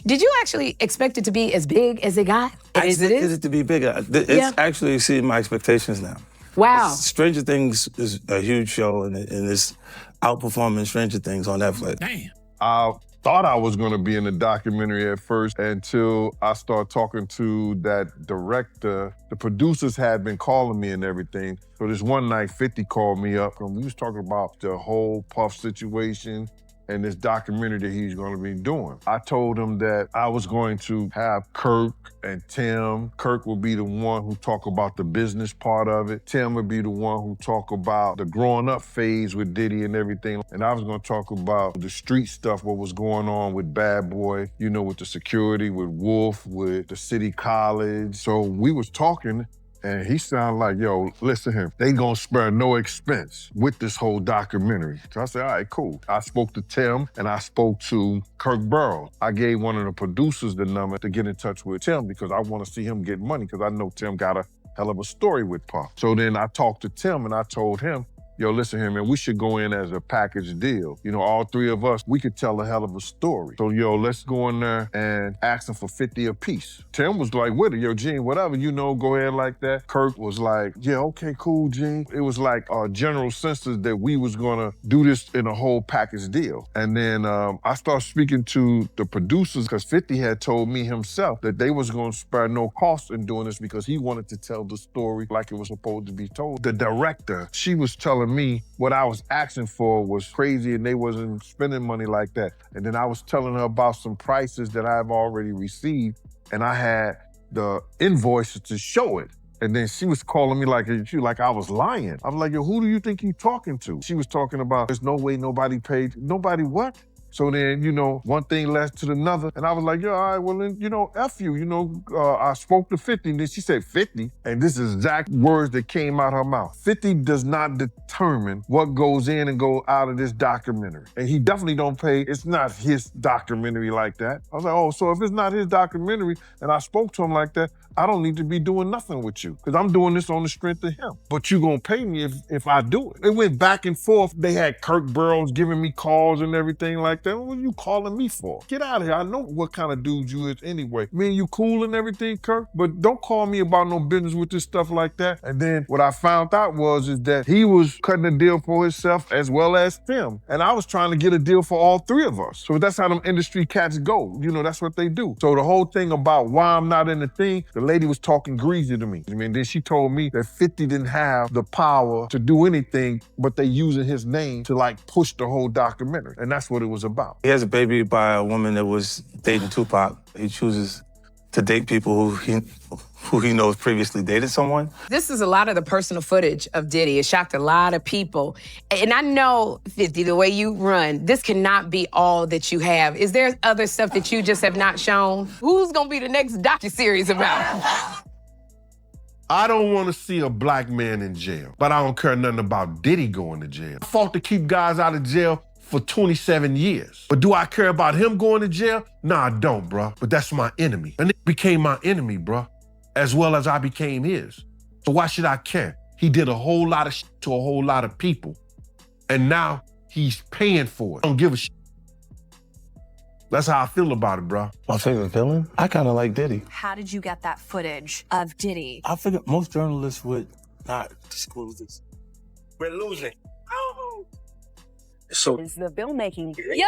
Did you actually expect it to be as big as it got? I expected it to be bigger. It's actually exceeding my expectations now. Wow. Stranger Things is a huge show, and it's outperforming Stranger Things on Netflix. Damn. I thought I was gonna be in the documentary at first until I started talking to that director. The producers had been calling me and everything. So this one night, 50 called me up and we was talking about the whole Puff situation and this documentary that he's gonna be doing. I told him that I was going to have Kirk and Tim. Kirk will be the one who talk about the business part of it. Tim would be the one who talk about the growing up phase with Diddy and everything. And I was gonna talk about the street stuff, what was going on with Bad Boy, you know, with the security, with Wolf, with the city college. So we was talking, and he sounded like, yo, listen to him. They gonna spare no expense with this whole documentary. So I said, all right, cool. I spoke to Tim and I spoke to Kirk Burrows. I gave one of the producers the number to get in touch with Tim because I wanna see him get money because I know Tim got a hell of a story with Puff. So then I talked to Tim and I told him, yo, listen here, man, we should go in as a package deal. You know, all three of us, we could tell a hell of a story. So, yo, let's go in there and ask them for 50 apiece. Tim was like, with it, yo, Gene, whatever, you know, go ahead like that. Kirk was like, yeah, okay, cool, Gene. It was like a general census that we was gonna do this in a whole package deal. And then I started speaking to the producers because 50 had told me himself that they was gonna spare no cost in doing this because he wanted to tell the story like it was supposed to be told. The director, she was telling me what I was asking for was crazy and they wasn't spending money like that. And then I was telling her about some prices that I've already received and I had the invoices to show it. And then she was calling me like I was lying. I was like, yo, who do you think you're talking to? She was talking about, there's no way nobody paid. Nobody what? So then, you know, one thing led to another. And I was like, yeah, all right, well, then, you know, F you. You know, I spoke to 50, and then she said 50. And this is exact words that came out her mouth. 50 does not determine what goes in and go out of this documentary. And he definitely don't pay. It's not his documentary like that. I was like, oh, so if it's not his documentary, and I spoke to him like that, I don't need to be doing nothing with you because I'm doing this on the strength of him. But you gonna pay me if I do it. It went back and forth. They had Kirk Burrows giving me calls and everything like that. What are you calling me for? Get out of here. I know what kind of dude you is anyway. Me and you cool and everything, Kirk, but don't call me about no business with this stuff like that. And then what I found out is that he was cutting a deal for himself as well as Tim. And I was trying to get a deal for all three of us. So that's how them industry cats go. You know, that's what they do. So the whole thing about why I'm not in the thing, the lady was talking greasy to me. I mean, then she told me that 50 didn't have the power to do anything, but they using his name to like push the whole documentary. And that's what it was about. He has a baby by a woman that was dating Tupac. He chooses to date people who he knows previously dated someone. This is a lot of the personal footage of Diddy. It shocked a lot of people. And I know, 50, the way you run, this cannot be all that you have. Is there other stuff that you just have not shown? Who's gonna be the next docuseries about? I don't want to see a black man in jail, but I don't care nothing about Diddy going to jail. I fought to keep guys out of jail for 27 years. But do I care about him going to jail? Nah, I don't, bruh. But that's my enemy. And it became my enemy, bruh, as well as I became his. So why should I care? He did a whole lot of shit to a whole lot of people. And now he's paying for it. I don't give a shit. That's how I feel about it, bruh. My favorite villain? I kind of like Diddy. How did you get that footage of Diddy? I figured most journalists would not disclose this. We're losing. Oh. So Is the filmmaking? yeah,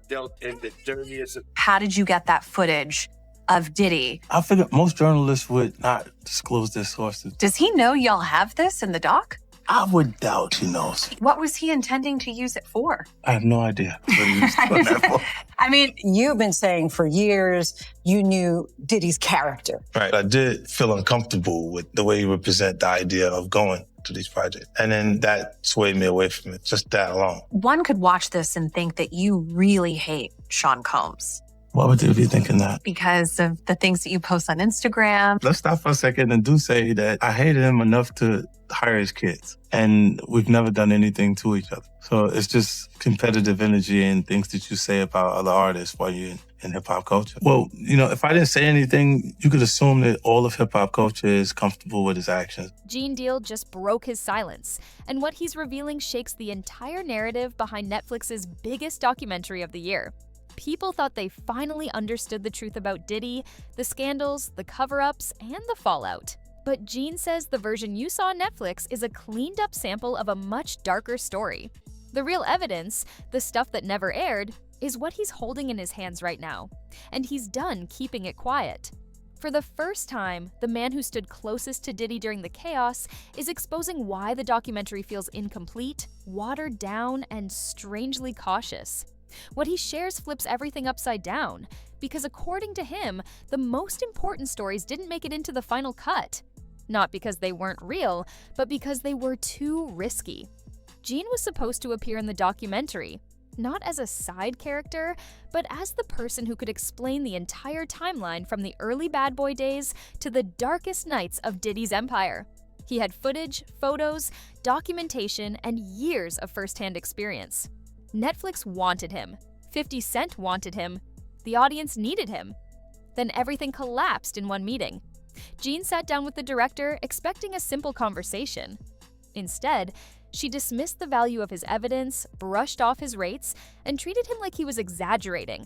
dealt in the dirtiest. How did you get that footage of Diddy? I figured most journalists would not disclose their sources. Does he know y'all have this in the doc? I would doubt he knows. What was he intending to use it for? I have no idea what he was doing that for. I mean, you've been saying for years you knew Diddy's character. Right. I did feel uncomfortable with the way he would present the idea of going to these projects. And then that swayed me away from it, just that alone. One could watch this and think that you really hate Sean Combs. Why would you be thinking that? Because of the things that you post on Instagram. Let's stop for a second and do say that I hated him enough to hire his kids. And we've never done anything to each other. So it's just competitive energy and things that you say about other artists while you're in hip-hop culture. Well, you know, if I didn't say anything, you could assume that all of hip-hop culture is comfortable with his actions. Gene Deal just broke his silence. And what he's revealing shakes the entire narrative behind Netflix's biggest documentary of the year. People thought they finally understood the truth about Diddy, the scandals, the cover-ups, and the fallout. But Gene says the version you saw on Netflix is a cleaned-up sample of a much darker story. The real evidence, the stuff that never aired, is what he's holding in his hands right now, and he's done keeping it quiet. For the first time, the man who stood closest to Diddy during the chaos is exposing why the documentary feels incomplete, watered down, and strangely cautious. What he shares flips everything upside down, because according to him, the most important stories didn't make it into the final cut. Not because they weren't real, but because they were too risky. Gene was supposed to appear in the documentary, not as a side character, but as the person who could explain the entire timeline from the early Bad Boy days to the darkest nights of Diddy's empire. He had footage, photos, documentation, and years of first-hand experience. Netflix wanted him. 50 Cent wanted him. The audience needed him. Then everything collapsed in one meeting. Gene sat down with the director, expecting a simple conversation. Instead, she dismissed the value of his evidence, brushed off his rates, and treated him like he was exaggerating.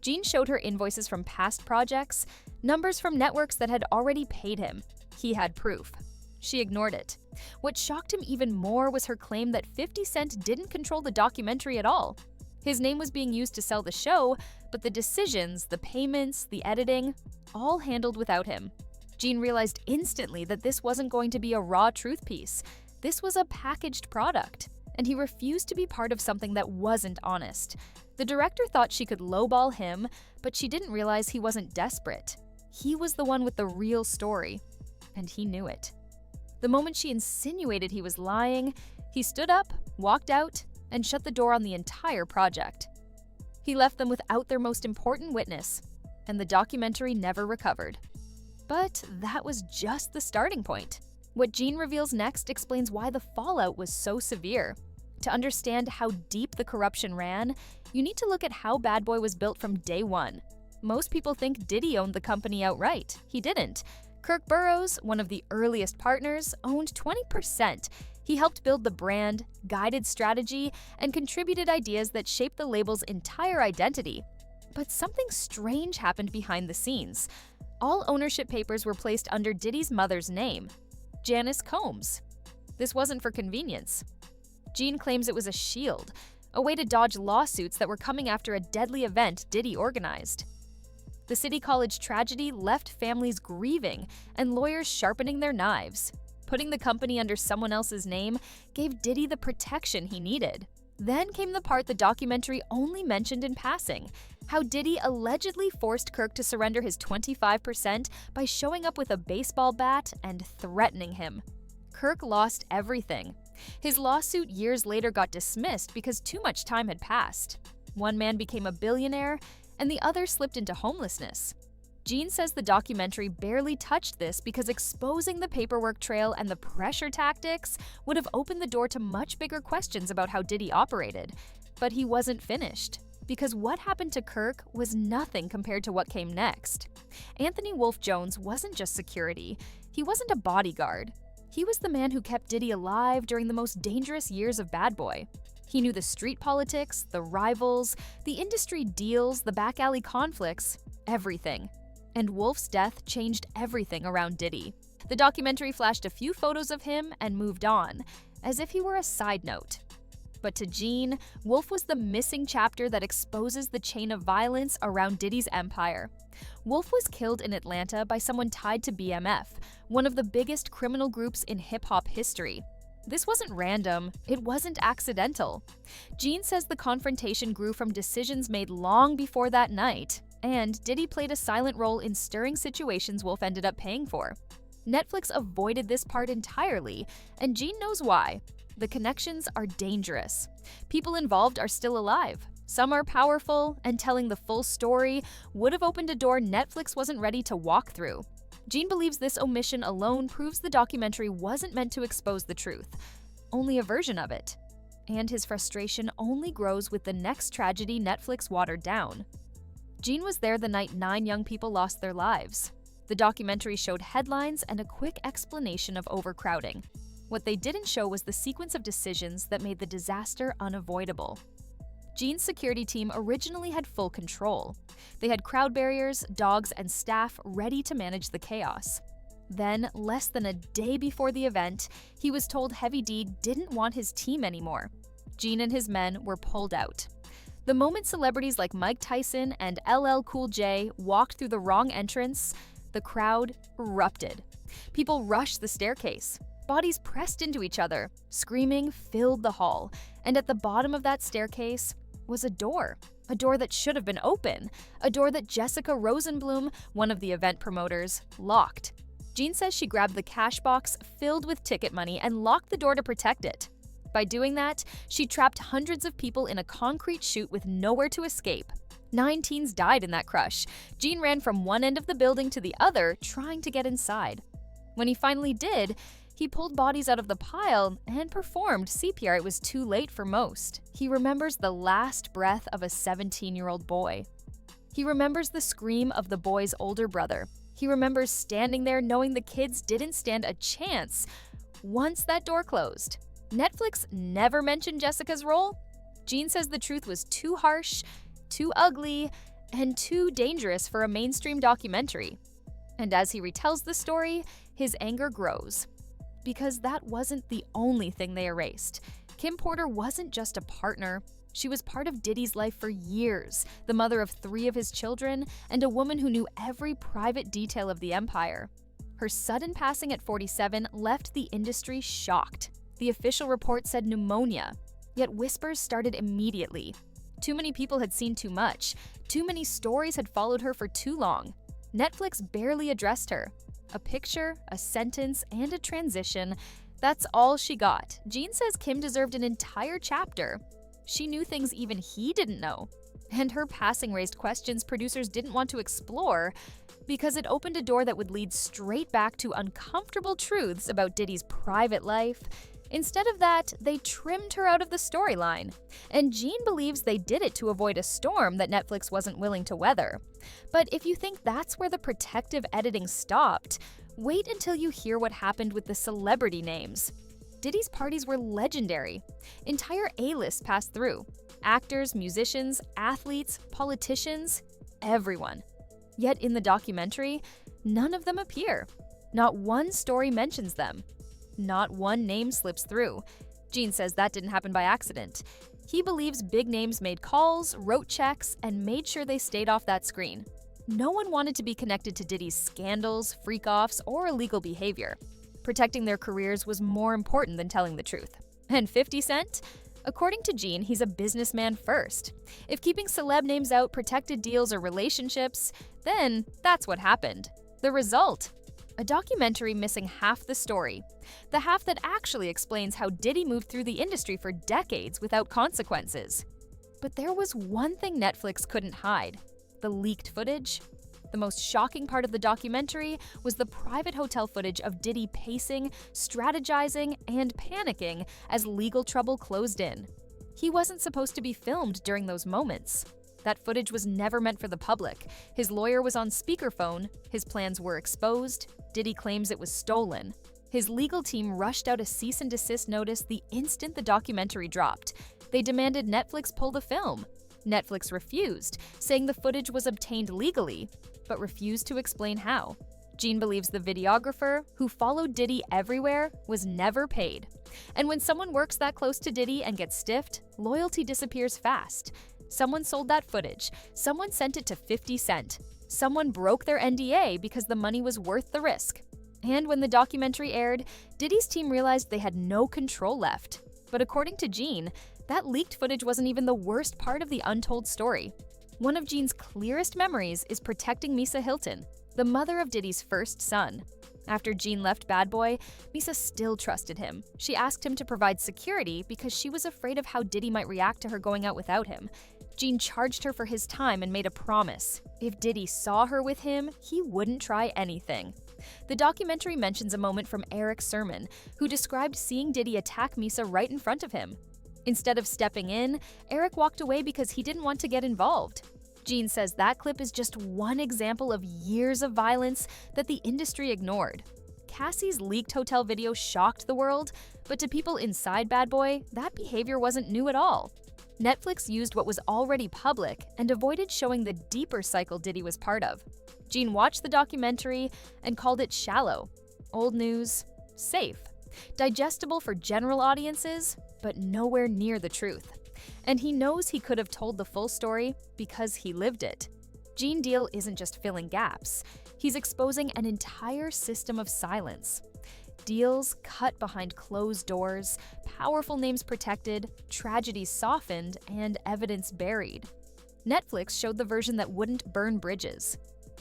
Gene showed her invoices from past projects, numbers from networks that had already paid him. He had proof. She ignored it. What shocked him even more was her claim that 50 Cent didn't control the documentary at all. His name was being used to sell the show, but the decisions, the payments, the editing, all handled without him. Gene realized instantly that this wasn't going to be a raw truth piece. This was a packaged product, and he refused to be part of something that wasn't honest. The director thought she could lowball him, but she didn't realize he wasn't desperate. He was the one with the real story, and he knew it. The moment she insinuated he was lying, he stood up, walked out, and shut the door on the entire project. He left them without their most important witness, and the documentary never recovered. But that was just the starting point. What Gene reveals next explains why the fallout was so severe. To understand how deep the corruption ran, you need to look at how Bad Boy was built from day one. Most people think Diddy owned the company outright. He didn't. Kirk Burroughs, one of the earliest partners, owned 20%. He helped build the brand, guided strategy, and contributed ideas that shaped the label's entire identity. But something strange happened behind the scenes. All ownership papers were placed under Diddy's mother's name, Janice Combs. This wasn't for convenience. Gene claims it was a shield, a way to dodge lawsuits that were coming after a deadly event Diddy organized. The City College tragedy left families grieving and lawyers sharpening their knives. Putting the company under someone else's name gave Diddy the protection he needed. Then came the part the documentary only mentioned in passing, how Diddy allegedly forced Kirk to surrender his 25% by showing up with a baseball bat and threatening him. Kirk lost everything. His lawsuit years later got dismissed because too much time had passed. One man became a billionaire, and the other slipped into homelessness. Gene says the documentary barely touched this because exposing the paperwork trail and the pressure tactics would have opened the door to much bigger questions about how Diddy operated. But he wasn't finished, because what happened to Kirk was nothing compared to what came next. Anthony Wolf Jones wasn't just security. He wasn't a bodyguard. He was the man who kept Diddy alive during the most dangerous years of Bad Boy. He knew the street politics, the rivals, the industry deals, the back alley conflicts, everything. And Wolf's death changed everything around Diddy. The documentary flashed a few photos of him and moved on, as if he were a side note. But to Gene, Wolf was the missing chapter that exposes the chain of violence around Diddy's empire. Wolf was killed in Atlanta by someone tied to BMF, one of the biggest criminal groups in hip-hop history. This wasn't random, it wasn't accidental. Gene says the confrontation grew from decisions made long before that night, and Diddy played a silent role in stirring situations Wolf ended up paying for. Netflix avoided this part entirely, and Gene knows why. The connections are dangerous. People involved are still alive. Some are powerful, and telling the full story would have opened a door Netflix wasn't ready to walk through. Gene believes this omission alone proves the documentary wasn't meant to expose the truth, only a version of it. And his frustration only grows with the next tragedy Netflix watered down. Gene was there the night 9 young people lost their lives. The documentary showed headlines and a quick explanation of overcrowding. What they didn't show was the sequence of decisions that made the disaster unavoidable. Jean's security team originally had full control. They had crowd barriers, dogs, and staff ready to manage the chaos. Then, less than a day before the event, he was told Heavy D didn't want his team anymore. Jean and his men were pulled out. The moment celebrities like Mike Tyson and LL Cool J walked through the wrong entrance, the crowd erupted. People rushed the staircase. Bodies pressed into each other. Screaming filled the hall. And at the bottom of that staircase was a door that should have been open, a door that Jessica Rosenblum, one of the event promoters, locked. Jean says she grabbed the cash box filled with ticket money and locked the door to protect it. By doing that, she trapped hundreds of people in a concrete chute with nowhere to escape. 9 teens died in that crush. Jean ran from one end of the building to the other, trying to get inside. When he finally did, he pulled bodies out of the pile and performed CPR. It was too late for most. He remembers the last breath of a 17-year-old boy. He remembers the scream of the boy's older brother. He remembers standing there knowing the kids didn't stand a chance once that door closed. Netflix never mentioned Jessica's role. Jean says the truth was too harsh, too ugly, and too dangerous for a mainstream documentary. And as he retells the story, his anger grows. Because that wasn't the only thing they erased. Kim Porter wasn't just a partner. She was part of Diddy's life for years, the mother of 3 of his children, and a woman who knew every private detail of the empire. Her sudden passing at 47 left the industry shocked. The official report said pneumonia, yet whispers started immediately. Too many people had seen too much. Too many stories had followed her for too long. Netflix barely addressed her. A picture, a sentence, and a transition. That's all she got. Jean says Kim deserved an entire chapter. She knew things even he didn't know. And her passing raised questions producers didn't want to explore because it opened a door that would lead straight back to uncomfortable truths about Diddy's private life. Instead of that, they trimmed her out of the storyline. And Jean believes they did it to avoid a storm that Netflix wasn't willing to weather. But if you think that's where the protective editing stopped, wait until you hear what happened with the celebrity names. Diddy's parties were legendary. Entire A-lists passed through. Actors, musicians, athletes, politicians, everyone. Yet in the documentary, none of them appear. Not one story mentions them. Not one name slips through. Jean says that didn't happen by accident. He believes big names made calls, wrote checks, and made sure they stayed off that screen. No one wanted to be connected to Diddy's scandals, freak-offs, or illegal behavior. Protecting their careers was more important than telling the truth. And 50 Cent? According to Jean, he's a businessman first. If keeping celeb names out protected deals or relationships, then that's what happened. The result? A documentary missing half the story. The half that actually explains how Diddy moved through the industry for decades without consequences. But there was one thing Netflix couldn't hide: the leaked footage. The most shocking part of the documentary was the private hotel footage of Diddy pacing, strategizing, and panicking as legal trouble closed in. He wasn't supposed to be filmed during those moments. That footage was never meant for the public. His lawyer was on speakerphone, his plans were exposed, Diddy claims it was stolen. His legal team rushed out a cease and desist notice the instant the documentary dropped. They demanded Netflix pull the film. Netflix refused, saying the footage was obtained legally, but refused to explain how. Jean believes the videographer, who followed Diddy everywhere, was never paid. And when someone works that close to Diddy and gets stiffed, loyalty disappears fast. Someone sold that footage. Someone sent it to 50 Cent. Someone broke their NDA because the money was worth the risk. And when the documentary aired, Diddy's team realized they had no control left. But according to Jean, that leaked footage wasn't even the worst part of the untold story. One of Jean's clearest memories is protecting Misa Hilton, the mother of Diddy's first son. After Jean left Bad Boy, Misa still trusted him. She asked him to provide security because she was afraid of how Diddy might react to her going out without him. Jean charged her for his time and made a promise. If Diddy saw her with him, he wouldn't try anything. The documentary mentions a moment from Eric's sermon, who described seeing Diddy attack Misa right in front of him. Instead of stepping in, Eric walked away because he didn't want to get involved. Jean says that clip is just one example of years of violence that the industry ignored. Cassie's leaked hotel video shocked the world, but to people inside Bad Boy, that behavior wasn't new at all. Netflix used what was already public and avoided showing the deeper cycle Diddy was part of. Gene watched the documentary and called it shallow, old news, safe, digestible for general audiences, but nowhere near the truth. And he knows he could have told the full story because he lived it. Gene Deal isn't just filling gaps, he's exposing an entire system of silence. Deals cut behind closed doors, powerful names protected, tragedies softened, and evidence buried. Netflix showed the version that wouldn't burn bridges.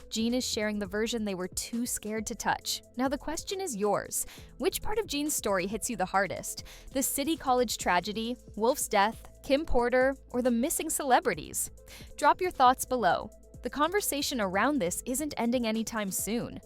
Gene is sharing the version they were too scared to touch. Now the question is yours. Which part of Gene's story hits you the hardest? The City College tragedy, Wolf's death, Kim Porter, or the missing celebrities? Drop your thoughts below. The conversation around this isn't ending anytime soon.